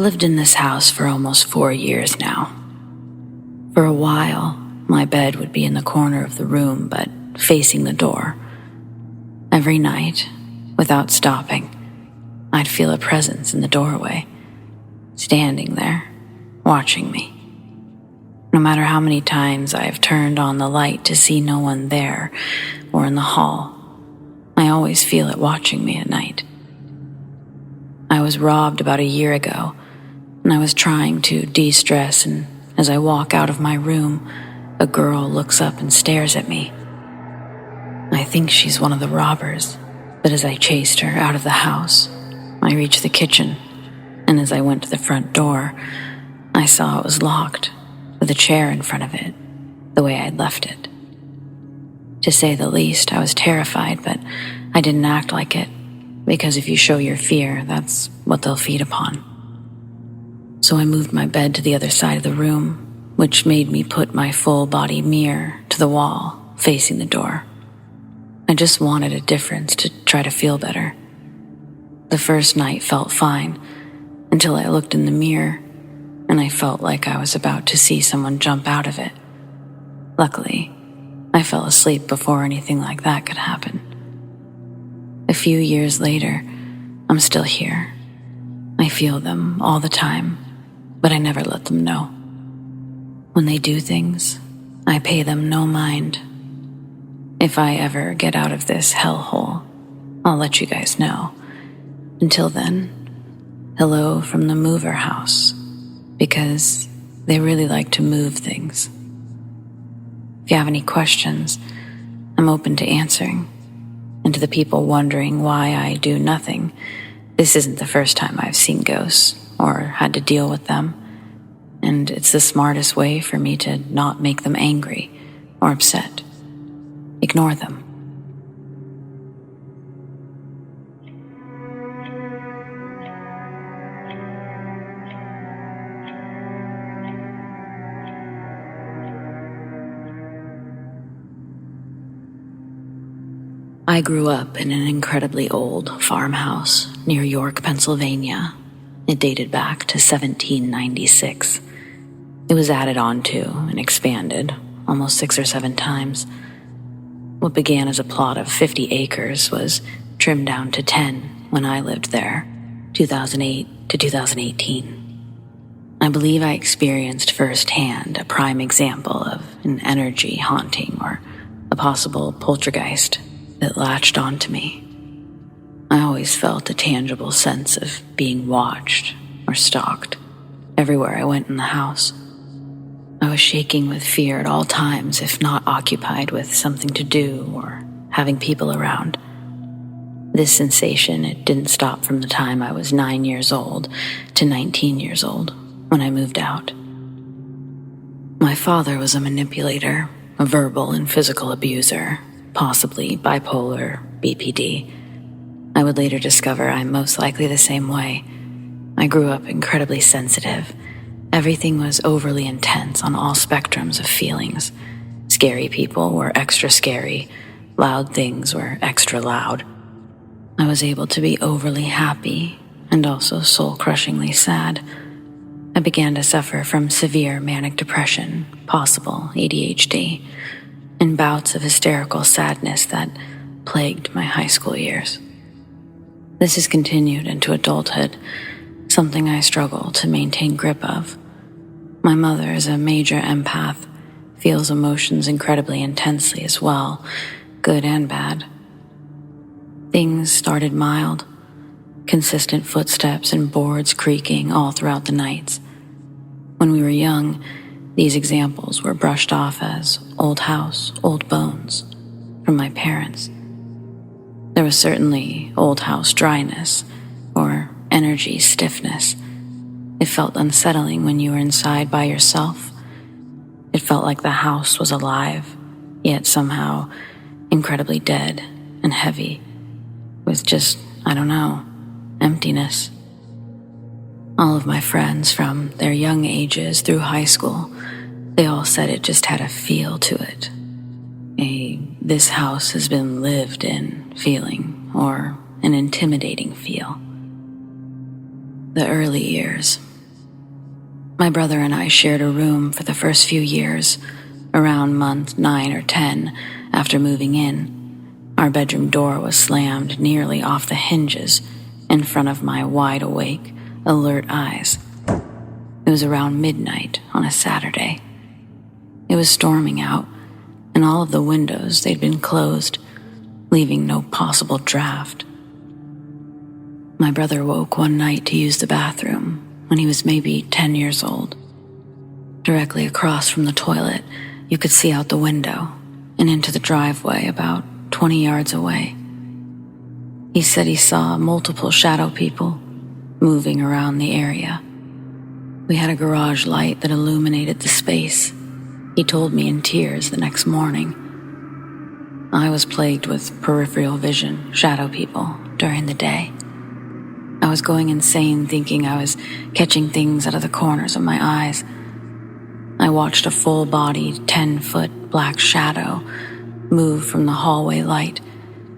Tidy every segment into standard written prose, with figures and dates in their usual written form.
lived in this house for almost 4 years now. For a while, my bed would be in the corner of the room, but facing the door. Every night, without stopping, I'd feel a presence in the doorway, standing there, watching me. No matter how many times I've turned on the light to see no one there or in the hall, I always feel it watching me at night. I was robbed about a year ago, and I was trying to de-stress, and as I walk out of my room, a girl looks up and stares at me. I think she's one of the robbers, but as I chased her out of the house, I reached the kitchen, and as I went to the front door, I saw it was locked, with a chair in front of it, the way I'd left it. To say the least, I was terrified, but I didn't act like it, because if you show your fear, that's what they'll feed upon. So I moved my bed to the other side of the room, which made me put my full-body mirror to the wall, facing the door. I just wanted a difference to try to feel better. The first night felt fine, until I looked in the mirror, and I felt like I was about to see someone jump out of it. Luckily, I fell asleep before anything like that could happen. A few years later, I'm still here. I feel them all the time, but I never let them know. When they do things, I pay them no mind. If I ever get out of this hellhole, I'll let you guys know. Until then, hello from the mover house, because they really like to move things. If you have any questions, I'm open to answering. And to the people wondering why I do nothing, this isn't the first time I've seen ghosts or had to deal with them, and it's the smartest way for me to not make them angry or upset. Ignore them. I grew up in an incredibly old farmhouse near York, Pennsylvania. It dated back to 1796. It was added on to and expanded almost 6 or 7 times. What began as a plot of 50 acres was trimmed down to 10 when I lived there, 2008 to 2018. I believe I experienced firsthand a prime example of an energy haunting or a possible poltergeist that latched onto me. I always felt a tangible sense of being watched or stalked everywhere I went in the house. I was shaking with fear at all times, if not occupied with something to do or having people around. This sensation, it didn't stop from the time I was 9 years old to 19 years old when I moved out. My father was a manipulator, a verbal and physical abuser, possibly bipolar, BPD. I would later discover I'm most likely the same way. I grew up incredibly sensitive. Everything was overly intense on all spectrums of feelings. Scary people were extra scary. Loud things were extra loud. I was able to be overly happy and also soul-crushingly sad. I began to suffer from severe manic depression, possible ADHD, and bouts of hysterical sadness that plagued my high school years. This has continued into adulthood, something I struggle to maintain grip of. My mother is a major empath, feels emotions incredibly intensely as well, good and bad. Things started mild, consistent footsteps and boards creaking all throughout the nights. When we were young, these examples were brushed off as old house, old bones from my parents. There was certainly old house dryness or energy stiffness. It felt unsettling when you were inside by yourself. It felt like the house was alive, yet somehow incredibly dead and heavy, with just, emptiness. All of my friends from their young ages through high school, they all said it just had a feel to it. This house has been lived in feeling, or an intimidating feel. The early years, My brother and I shared a room for the first few years. Around month 9 or 10 after moving in, our bedroom door was slammed nearly off the hinges in front of my wide-awake, alert eyes. It was around midnight on a Saturday. It was storming out, and all of the windows, they'd been closed, leaving no possible draft. My brother woke one night to use the bathroom when he was maybe 10 years old. Directly across from the toilet, you could see out the window and into the driveway about 20 yards away. He said he saw multiple shadow people moving around the area. We had a garage light that illuminated the space. He told me in tears the next morning. I was plagued with peripheral vision, shadow people, during the day. I was going insane thinking I was catching things out of the corners of my eyes. I watched a full-bodied, 10-foot black shadow move from the hallway light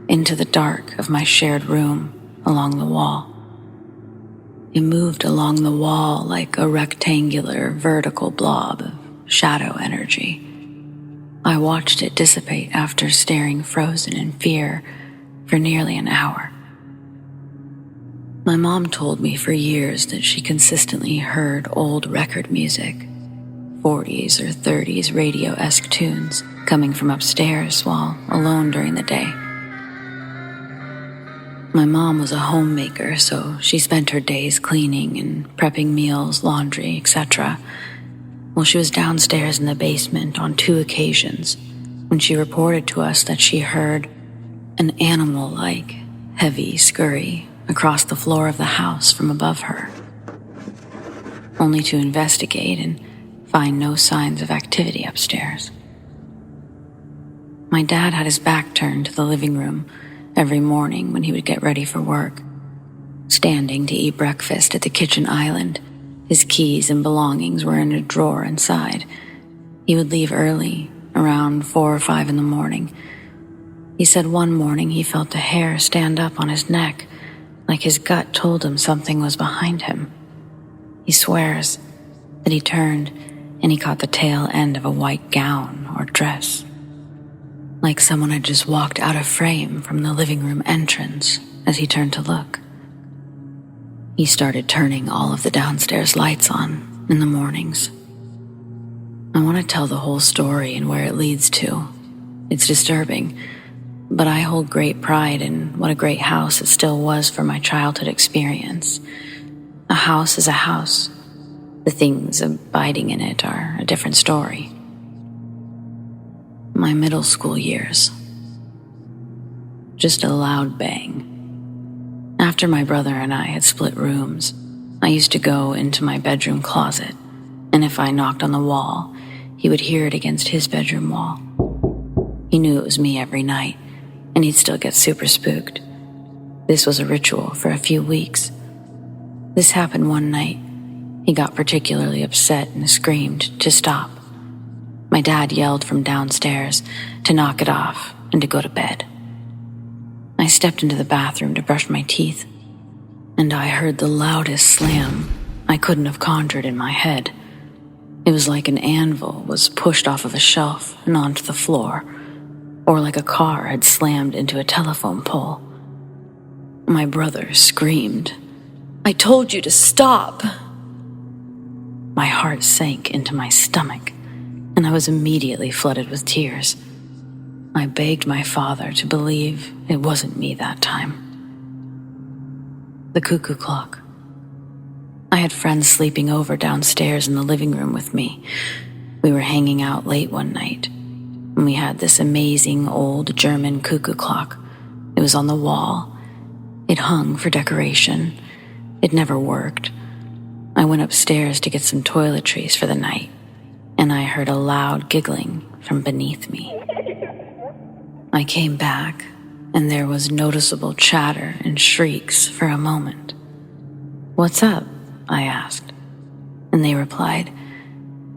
into the dark of my shared room along the wall. It moved along the wall like a rectangular, vertical blob of shadow energy. I watched it dissipate after staring frozen in fear for nearly an hour. My mom told me for years that she consistently heard old record music, 40s or 30s radio-esque tunes coming from upstairs while alone during the day. My mom was a homemaker, so she spent her days cleaning and prepping meals, laundry, etc. Well, she was downstairs in the basement on 2 occasions when she reported to us that she heard an animal-like, heavy scurry across the floor of the house from above her, only to investigate and find no signs of activity upstairs. My dad had his back turned to the living room every morning when he would get ready for work. Standing to eat breakfast at the kitchen island, his keys and belongings were in a drawer inside. He would leave early, around 4 or 5 in the morning. He said one morning he felt a hair stand up on his neck, like his gut told him something was behind him. He swears that he turned and he caught the tail end of a white gown or dress, like someone had just walked out of frame from the living room entrance as he turned to look. He started turning all of the downstairs lights on in the mornings. I want to tell the whole story and where it leads to. It's disturbing, but I hold great pride in what a great house it still was for my childhood experience. A house is a house. The things abiding in it are a different story. My middle school years. Just a loud bang. After my brother and I had split rooms, I used to go into my bedroom closet, and if I knocked on the wall, he would hear it against his bedroom wall. He knew it was me every night, and he'd still get super spooked. This was a ritual for a few weeks. This happened one night. He got particularly upset and screamed to stop. My dad yelled from downstairs to knock it off and to go to bed. I stepped into the bathroom to brush my teeth, and I heard the loudest slam I couldn't have conjured in my head. It was like an anvil was pushed off of a shelf and onto the floor, or like a car had slammed into a telephone pole. My brother screamed, "I told you to stop!" My heart sank into my stomach, and I was immediately flooded with tears. I begged my father to believe it wasn't me that time. The cuckoo clock. I had friends sleeping over downstairs in the living room with me. We were hanging out late one night, and we had this amazing old German cuckoo clock. It was on the wall. It hung for decoration. It never worked. I went upstairs to get some toiletries for the night, and I heard a loud giggling from beneath me. I came back, and there was noticeable chatter and shrieks for a moment. "What's up?" I asked, and they replied,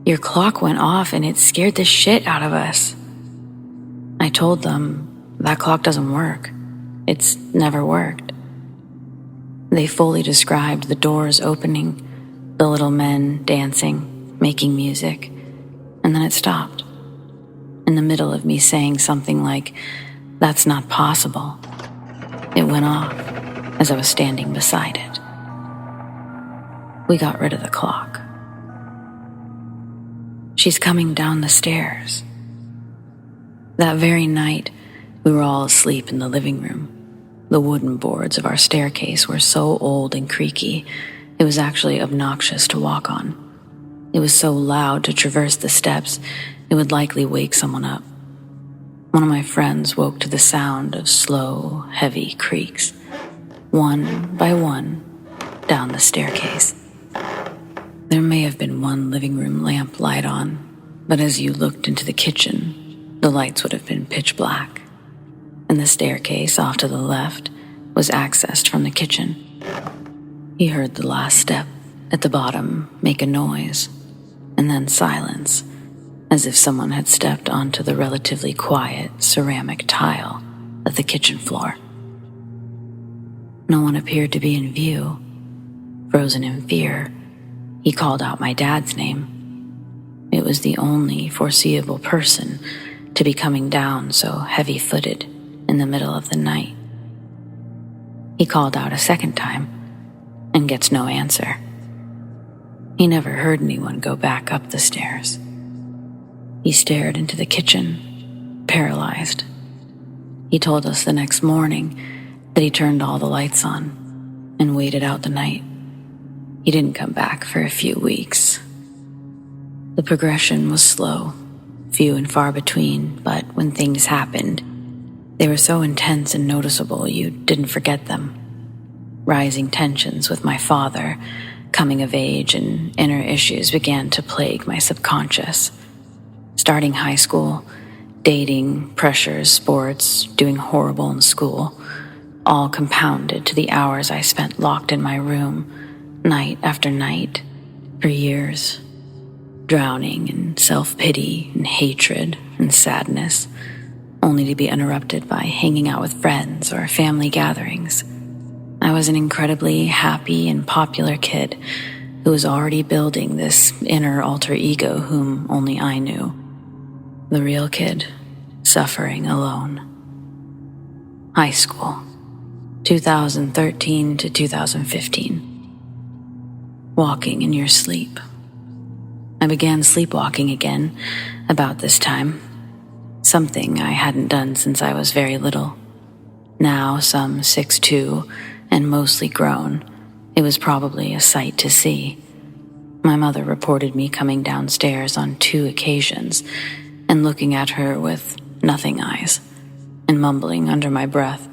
"Your clock went off and it scared the shit out of us." I told them, "That clock doesn't work. It's never worked." They fully described the doors opening, The little men dancing, making music, and then it stopped. In the middle of me saying something like, "That's not possible," it went off as I was standing beside it. We got rid of the clock. She's coming down the stairs. That very night, we were all asleep in the living room. The wooden boards of our staircase were so old and creaky, it was actually obnoxious to walk on. It was so loud to traverse the steps, it would likely wake someone up. One of my friends woke to the sound of slow, heavy creaks, one by one, down the staircase. There may have been one living room lamp light on, but as you looked into the kitchen, the lights would have been pitch black, and the staircase off to the left was accessed from the kitchen. He heard the last step at the bottom make a noise, and then silence, as if someone had stepped onto the relatively quiet ceramic tile of the kitchen floor. No one appeared to be in view. Frozen in fear, he called out my dad's name. It was the only foreseeable person to be coming down so heavy-footed in the middle of the night. He called out a second time and gets no answer. He never heard anyone go back up the stairs. He stared into the kitchen, paralyzed. He told us the next morning that he turned all the lights on and waited out the night. He didn't come back for a few weeks. The progression was slow, few and far between, but when things happened, they were so intense and noticeable you didn't forget them. Rising tensions with my father, coming of age, and inner issues began to plague my subconscious. Starting high school, dating, pressures, sports, doing horrible in school, all compounded to the hours I spent locked in my room, night after night, for years, drowning in self-pity and hatred and sadness, only to be interrupted by hanging out with friends or family gatherings. I was an incredibly happy and popular kid who was already building this inner alter ego whom only I knew. The real kid, suffering alone. High school, 2013 to 2015. Walking in your sleep. I began sleepwalking again about this time, something I hadn't done since I was very little. Now, some 6'2", and mostly grown, it was probably a sight to see. My mother reported me coming downstairs on 2 occasions and looking at her with nothing eyes and mumbling under my breath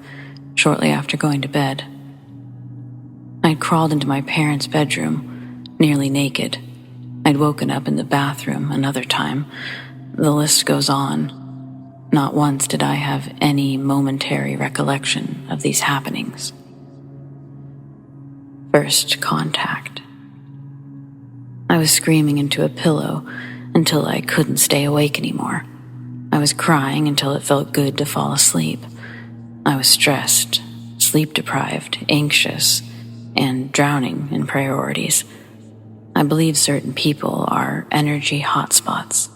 shortly after going to bed. I'd crawled into my parents' bedroom, nearly naked. I'd woken up in the bathroom another time. The list goes on. Not once did I have any momentary recollection of these happenings. First contact. I was screaming into a pillow until I couldn't stay awake anymore. I was crying until it felt good to fall asleep. I was stressed, sleep-deprived, anxious, and drowning in priorities. I believe certain people are energy hotspots.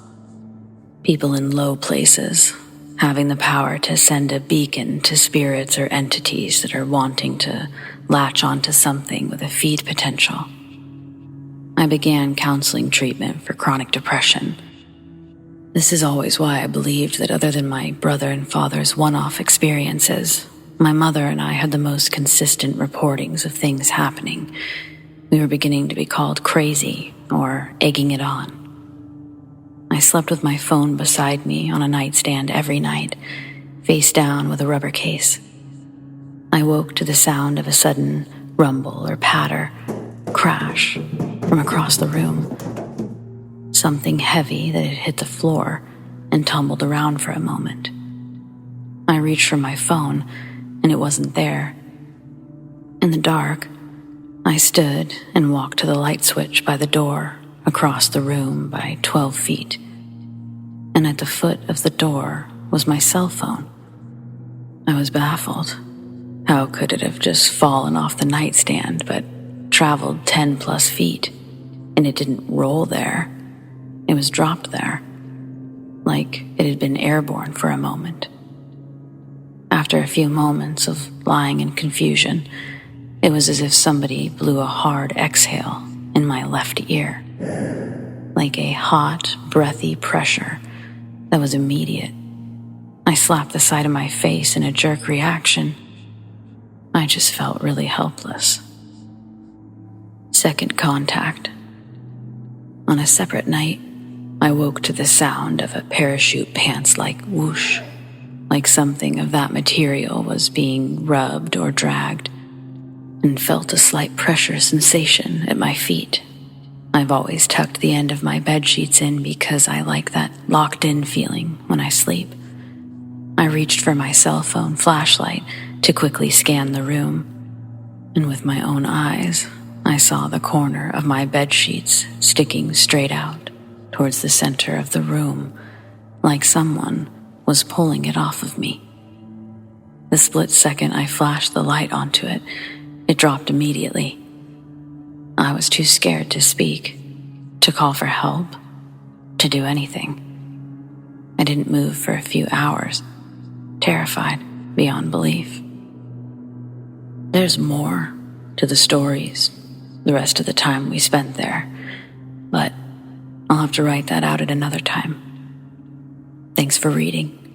People in low places, having the power to send a beacon to spirits or entities that are wanting to latch onto something with a feed potential. I began counseling treatment for chronic depression. This is always why I believed that other than my brother and father's one-off experiences, my mother and I had the most consistent reportings of things happening. We were beginning to be called crazy or egging it on. I slept with my phone beside me on a nightstand every night, face down with a rubber case. I woke to the sound of a sudden rumble or patter, crash from across the room. Something heavy that had hit the floor and tumbled around for a moment. I reached for my phone, and it wasn't there. In the dark, I stood and walked to the light switch by the door, across the room by 12 feet. And at the foot of the door was my cell phone. I was baffled. How could it have just fallen off the nightstand but traveled 10+ feet? and it didn't roll there. It was dropped there, like it had been airborne for a moment. After a few moments of lying in confusion, it was as if somebody blew a hard exhale in my left ear, like a hot, breathy pressure that was immediate. I slapped the side of my face in a jerk reaction. I just felt really helpless. Second contact. On a separate night, I woke to the sound of a parachute pants-like whoosh, like something of that material was being rubbed or dragged, and felt a slight pressure sensation at my feet. I've always tucked the end of my bedsheets in because I like that locked-in feeling when I sleep. I reached for my cell phone flashlight to quickly scan the room, and with my own eyes, I saw the corner of my bedsheets sticking straight out towards the center of the room, like someone was pulling it off of me. The split second I flashed the light onto it, it dropped immediately. I was too scared to speak, to call for help, to do anything. I didn't move for a few hours, terrified beyond belief. There's more to the stories the rest of the time we spent there, but I'll have to write that out at another time. Thanks for reading.